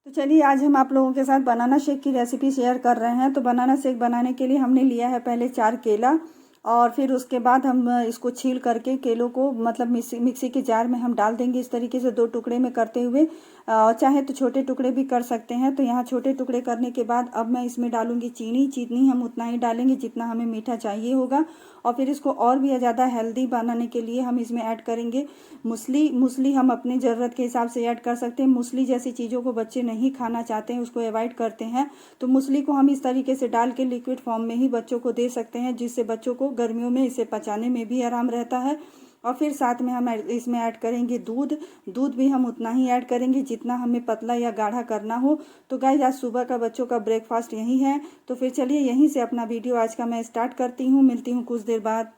तो चलिए आज हम आप लोगों के साथ बनाना शेक की रेसिपी शेयर कर रहे हैं। तो बनाना शेक बनाने के लिए हमने लिया है पहले 4 केला और फिर उसके बाद हम इसको छील करके केलों को मतलब मिक्सी के जार में हम डाल देंगे इस तरीके से 2 टुकड़े में करते हुए। चाहे तो छोटे टुकड़े भी कर सकते हैं। तो यहाँ छोटे टुकड़े करने के बाद अब मैं इसमें डालूंगी चीनी हम उतना ही डालेंगे जितना हमें मीठा चाहिए होगा। और फिर इसको और भी ज़्यादा हेल्दी बनाने के लिए हम इसमें ऐड करेंगे मूसली हम अपनी ज़रूरत के हिसाब से ऐड कर सकते हैं। मूसली जैसी चीज़ों को बच्चे नहीं खाना चाहते हैं, उसको अवॉइड करते हैं। तो मूसली को हम इस तरीके से डाल के लिक्विड फॉर्म में ही बच्चों को दे सकते हैं, जिससे बच्चों को गर्मियों में इसे पचाने में भी आराम रहता है। और फिर साथ में हम इसमें ऐड करेंगे दूध भी हम उतना ही ऐड करेंगे जितना हमें पतला या गाढ़ा करना हो। तो गाइस आज सुबह का बच्चों का ब्रेकफास्ट यही है। तो फिर चलिए यहीं से अपना वीडियो आज का मैं स्टार्ट करती हूँ। मिलती हूँ कुछ देर बाद।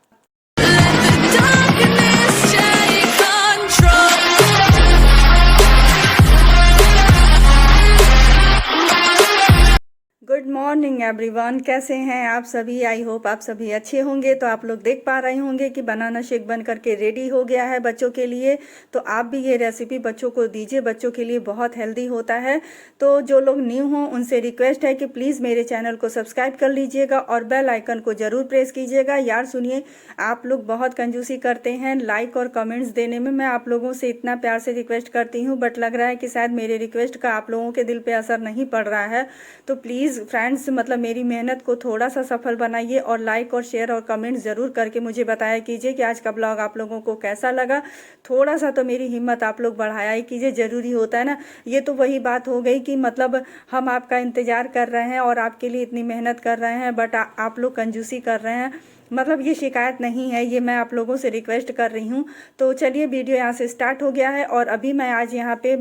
गुड मॉर्निंग एवरीवन, कैसे हैं आप सभी? आई होप आप सभी अच्छे होंगे। तो आप लोग देख पा रहे होंगे कि बनाना शेक बन करके रेडी हो गया है बच्चों के लिए। तो आप भी ये रेसिपी बच्चों को दीजिए, बच्चों के लिए बहुत हेल्दी होता है। तो जो लोग न्यू हों उनसे रिक्वेस्ट है कि प्लीज़ मेरे चैनल को सब्सक्राइब कर लीजिएगा और बेल आइकन को ज़रूर प्रेस कीजिएगा। यार सुनिए, आप लोग बहुत कंजूसी करते हैं लाइक और कमेंट्स देने में। मैं आप लोगों से इतना प्यार से रिक्वेस्ट करती हूँ, बट लग रहा है कि शायद मेरे रिक्वेस्ट का आप लोगों के दिल पर असर नहीं पड़ रहा है। तो प्लीज़ फ्रेंड्स मतलब मेरी मेहनत को थोड़ा सा सफल बनाइए और लाइक और शेयर और कमेंट ज़रूर करके मुझे बताया कीजिए कि आज का ब्लॉग आप लोगों को कैसा लगा। थोड़ा सा तो मेरी हिम्मत आप लोग बढ़ाया ही कीजिए, ज़रूरी होता है ना। ये तो वही बात हो गई कि मतलब हम आपका इंतज़ार कर रहे हैं और आपके लिए इतनी मेहनत कर रहे हैं, बट आप लोग कंजूसी कर रहे हैं। मतलब ये शिकायत नहीं है, ये मैं आप लोगों से रिक्वेस्ट कर रही हूँ। तो चलिए वीडियो यहाँ से स्टार्ट हो गया है। और अभी मैं आज यहाँ पे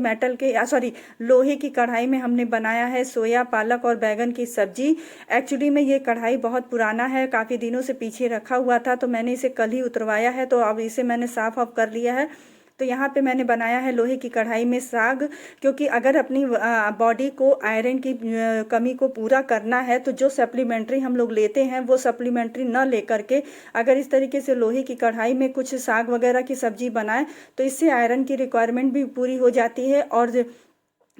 लोहे की कढ़ाई में हमने बनाया है सोया पालक और बैगन की सब्जी। एक्चुअली में ये कढ़ाई बहुत पुराना है, काफ़ी दिनों से पीछे रखा हुआ था, तो मैंने इसे कल ही उतरवाया है। तो अब इसे मैंने साफ ऑफ कर लिया है। तो यहाँ पे मैंने बनाया है लोहे की कढ़ाई में साग, क्योंकि अगर अपनी बॉडी को आयरन की कमी को पूरा करना है तो जो सप्लीमेंट्री हम लोग लेते हैं वो सप्लीमेंट्री न लेकर के अगर इस तरीके से लोहे की कढ़ाई में कुछ साग वगैरह की सब्जी बनाएं तो इससे आयरन की रिक्वायरमेंट भी पूरी हो जाती है और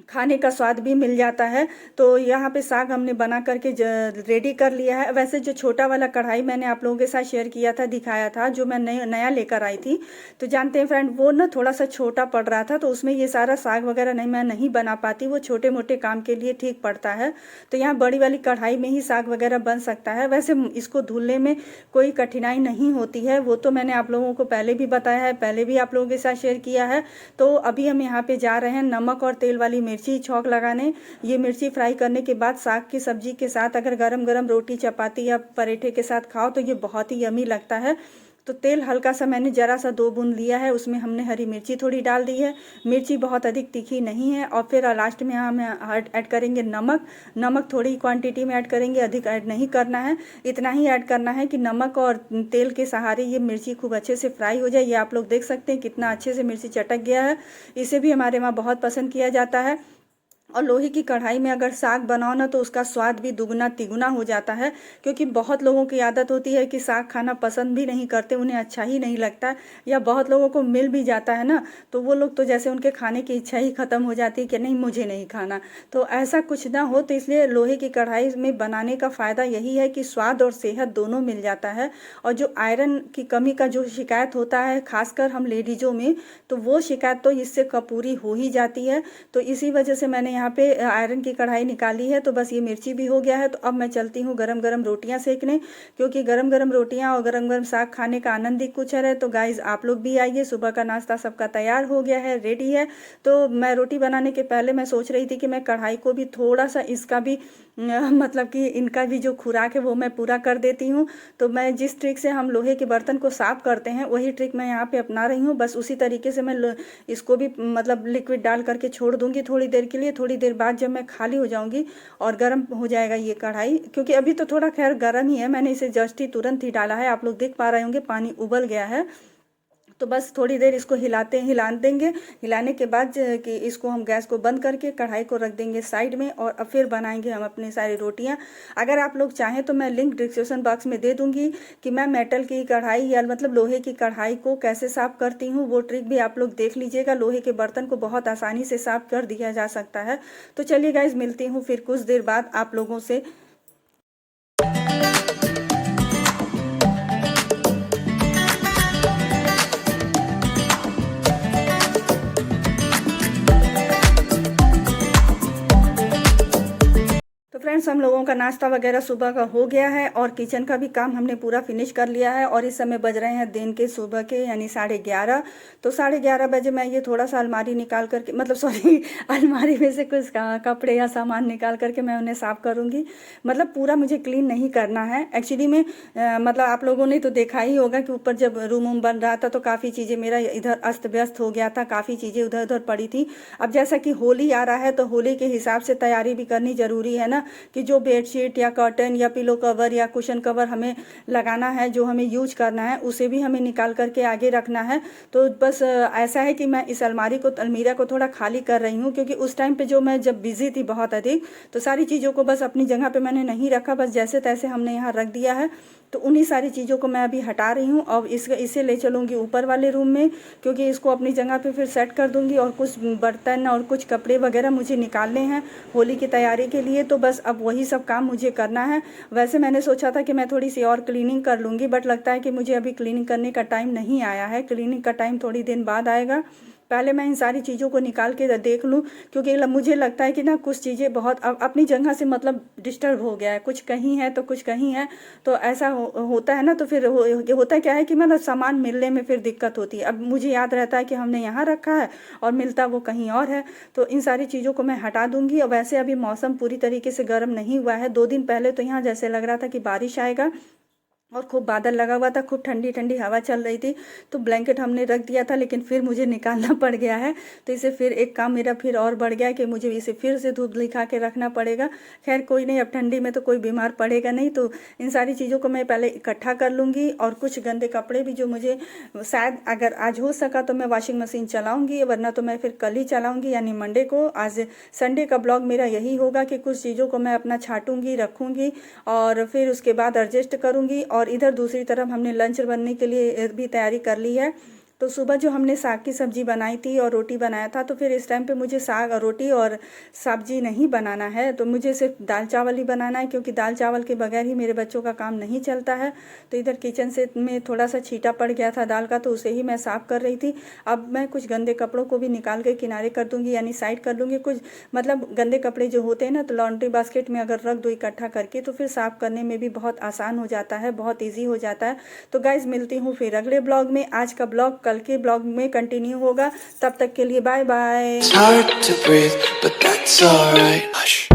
खाने का स्वाद भी मिल जाता है। तो यहाँ पे साग हमने बना करके रेडी कर लिया है। वैसे जो छोटा वाला कढ़ाई मैंने आप लोगों के साथ शेयर किया था, दिखाया था, जो मैं नया लेकर आई थी, तो जानते हैं फ्रेंड वो ना थोड़ा सा छोटा पड़ रहा था, तो उसमें ये सारा साग वगैरह मैं नहीं बना पाती। वो छोटे मोटे काम के लिए ठीक पड़ता है। तो यहाँ बड़ी वाली कढ़ाई में ही साग वगैरह बन सकता है। वैसे इसको धुलने में कोई कठिनाई नहीं होती है, वो तो मैंने आप लोगों को पहले भी बताया है, पहले भी आप लोगों के साथ शेयर किया है। तो अभी हम यहाँ पे जा रहे हैं नमक और तेल वाली मिर्ची छौंक लगाने। ये मिर्ची फ्राई करने के बाद साग की सब्जी के साथ अगर गरम गरम रोटी चपाती या पराठे के साथ खाओ तो ये बहुत ही यमी लगता है। तो तेल हल्का सा मैंने जरा सा 2 बूंद लिया है, उसमें हमने हरी मिर्ची थोड़ी डाल दी है। मिर्ची बहुत अधिक तीखी नहीं है। और फिर लास्ट में हम ऐड करेंगे नमक थोड़ी क्वांटिटी में ऐड करेंगे, अधिक ऐड नहीं करना है। इतना ही ऐड करना है कि नमक और तेल के सहारे ये मिर्ची खूब अच्छे से फ्राई हो जाए। ये आप लोग देख सकते हैं कितना अच्छे से मिर्ची चटक गया है। इसे भी हमारे वहाँ बहुत पसंद किया जाता है। और लोहे की कढ़ाई में अगर साग बनाओ ना तो उसका स्वाद भी दुगना तिगुना हो जाता है, क्योंकि बहुत लोगों की आदत होती है कि साग खाना पसंद भी नहीं करते, उन्हें अच्छा ही नहीं लगता, या बहुत लोगों को मिल भी जाता है ना तो वो लोग तो जैसे उनके खाने की इच्छा ही खत्म हो जाती है कि नहीं मुझे नहीं खाना। तो ऐसा कुछ ना हो, तो इसलिए लोहे की कढ़ाई में बनाने का फ़ायदा यही है कि स्वाद और सेहत दोनों मिल जाता है। और जो आयरन की कमी का जो शिकायत होता है खासकर हम लेडीज़ों में, तो वो शिकायत तो इससे पूरी हो ही जाती है। तो इसी वजह से मैंने यहाँ पे आयरन की कढ़ाई निकाली है। तो बस ये मिर्ची भी हो गया है। तो अब मैं चलती हूँ गरम गरम रोटियां सेकने, क्योंकि गरम गरम रोटियां और गरम गरम साग खाने का आनंद ही कुछ है। तो गाइज आप लोग भी आइए, सुबह का नाश्ता सबका तैयार हो गया है, रेडी है। तो मैं रोटी बनाने के पहले मैं सोच रही थी कि मैं कढ़ाई को भी थोड़ा सा इसका भी मतलब कि इनका भी जो खुराक है वो मैं पूरा कर देती हूँ। तो मैं जिस ट्रिक से हम लोहे के बर्तन को साफ करते हैं वही ट्रिक मैं यहाँ पे अपना रही हूँ। बस उसी तरीके से मैं इसको भी मतलब लिक्विड डाल करके छोड़ दूंगी थोड़ी देर के लिए। थोड़ी देर बाद जब मैं खाली हो जाऊंगी और गर्म हो जाएगा ये कढ़ाई, क्योंकि अभी तो थोड़ा खैर गर्म ही है, मैंने इसे जस्ट ही तुरंत ही डाला है, आप लोग देख पा रहे होंगे पानी उबल गया है। तो बस थोड़ी देर इसको हिला देंगे। हिलाने के बाद कि इसको हम गैस को बंद करके कढ़ाई को रख देंगे साइड में, और अब फिर बनाएंगे हम अपनी सारी रोटियां। अगर आप लोग चाहें तो मैं लिंक डिस्क्रिप्शन बॉक्स में दे दूंगी कि मैं मेटल की कढ़ाई या मतलब लोहे की कढ़ाई को कैसे साफ करती हूँ, वो ट्रिक भी आप लोग देख लीजिएगा। लोहे के बर्तन को बहुत आसानी से साफ कर दिया जा सकता है। तो चलिए गाइज, मिलती हूँ फिर कुछ देर बाद आप लोगों से। तो फ्रेंड्स, हम लोगों का नाश्ता वगैरह सुबह का हो गया है और किचन का भी काम हमने पूरा फिनिश कर लिया है। और इस समय बज रहे हैं दिन के सुबह के यानी 11:30। तो 11:30 बजे मैं ये थोड़ा सा अलमारी निकाल करके, मतलब सॉरी, अलमारी में से कुछ कपड़े या सामान निकाल करके मैं उन्हें साफ़ करूँगी। मतलब पूरा मुझे क्लीन नहीं करना है एक्चुअली में। मतलब आप लोगों ने तो देखा ही होगा कि ऊपर जब रूम बन रहा था तो काफ़ी चीज़ें मेरा इधर अस्त व्यस्त हो गया था, काफ़ी चीज़ें उधर उधर पड़ी थी। अब जैसा कि होली आ रहा है तो होली के हिसाब से तैयारी भी करनी ज़रूरी है ना, कि जो बेडशीट या कर्टन या पिलो कवर या कुशन कवर हमें लगाना है, जो हमें यूज करना है, उसे भी हमें निकाल करके आगे रखना है। तो बस ऐसा है कि मैं इस अलमीरा को थोड़ा खाली कर रही हूँ, क्योंकि उस टाइम पे जो मैं जब बिजी थी बहुत अधिक, तो सारी चीज़ों को बस अपनी जगह पे मैंने नहीं रखा, बस जैसे तैसे हमने यहाँ रख दिया है। तो उन्हीं सारी चीज़ों को मैं अभी हटा रही हूँ। अब इसे ले चलूँगी ऊपर वाले रूम में, क्योंकि इसको अपनी जगह पे फिर सेट कर दूँगी। और कुछ बर्तन और कुछ कपड़े वगैरह मुझे निकालने हैं होली की तैयारी के लिए, तो बस अब वही सब काम मुझे करना है। वैसे मैंने सोचा था कि मैं थोड़ी सी और क्लीनिंग कर लूँगी, बट लगता है कि मुझे अभी क्लीनिंग करने का टाइम नहीं आया है। क्लीनिंग का टाइम थोड़ी दिन बाद आएगा। पहले मैं इन सारी चीज़ों को निकाल के देख लूँ, क्योंकि मुझे लगता है कि ना कुछ चीज़ें बहुत अपनी जगह से मतलब डिस्टर्ब हो गया है, कुछ कहीं है तो कुछ कहीं है। तो ऐसा होता है ना, तो फिर होता क्या है कि मतलब सामान मिलने में फिर दिक्कत होती है। अब मुझे याद रहता है कि हमने यहाँ रखा है और मिलता वो कहीं और है। तो इन सारी चीज़ों को मैं हटा दूँगी। और वैसे अभी मौसम पूरी तरीके से गर्म नहीं हुआ है। 2 दिन पहले तो यहाँ जैसे लग रहा था कि बारिश आएगा और खूब बादल लगा हुआ था, खूब ठंडी ठंडी हवा चल रही थी। तो ब्लैंकेट हमने रख दिया था, लेकिन फिर मुझे निकालना पड़ गया है। तो इसे फिर एक काम मेरा फिर और बढ़ गया कि मुझे इसे फिर से धूप दिखा के रखना पड़ेगा। खैर कोई नहीं, अब ठंडी में तो कोई बीमार पड़ेगा नहीं। तो इन सारी चीज़ों को मैं पहले इकट्ठा कर लूँगी। और कुछ गंदे कपड़े भी जो मुझे शायद अगर आज हो सका तो मैं वॉशिंग मशीन चलाऊँगी, वरना तो मैं फिर कल ही चलाऊँगी, यानी मंडे को। आज संडे का ब्लॉग मेरा यही होगा कि कुछ चीज़ों को मैं अपना छाटूँगी, रखूँगी और फिर उसके बाद एडजस्ट करूँगी। और इधर दूसरी तरफ हमने लंच बनने के लिए भी तैयारी कर ली है। तो सुबह जो हमने साग की सब्ज़ी बनाई थी और रोटी बनाया था, तो फिर इस टाइम पे मुझे साग और रोटी और सब्जी नहीं बनाना है। तो मुझे सिर्फ दाल चावल ही बनाना है, क्योंकि दाल चावल के बगैर ही मेरे बच्चों का काम नहीं चलता है। तो इधर किचन से में थोड़ा सा छींटा पड़ गया था दाल का, तो उसे ही मैं साफ़ कर रही थी। अब मैं कुछ गंदे कपड़ों को भी निकाल के किनारे कर दूँगी, यानी साइड कर दूँगी। कुछ मतलब गंदे कपड़े जो होते हैं ना, तो लॉन्ड्री बास्केट में अगर रख दो इकट्ठा करके, तो फिर साफ़ करने में भी बहुत आसान हो जाता है, बहुत ईजी हो जाता है। तो गाइज़, मिलती हूँ फिर अगले ब्लॉग में। आज का ब्लॉग कल के ब्लॉग में कंटिन्यू होगा। तब तक के लिए bye bye. It's hard to breathe, but that's alright. Hush.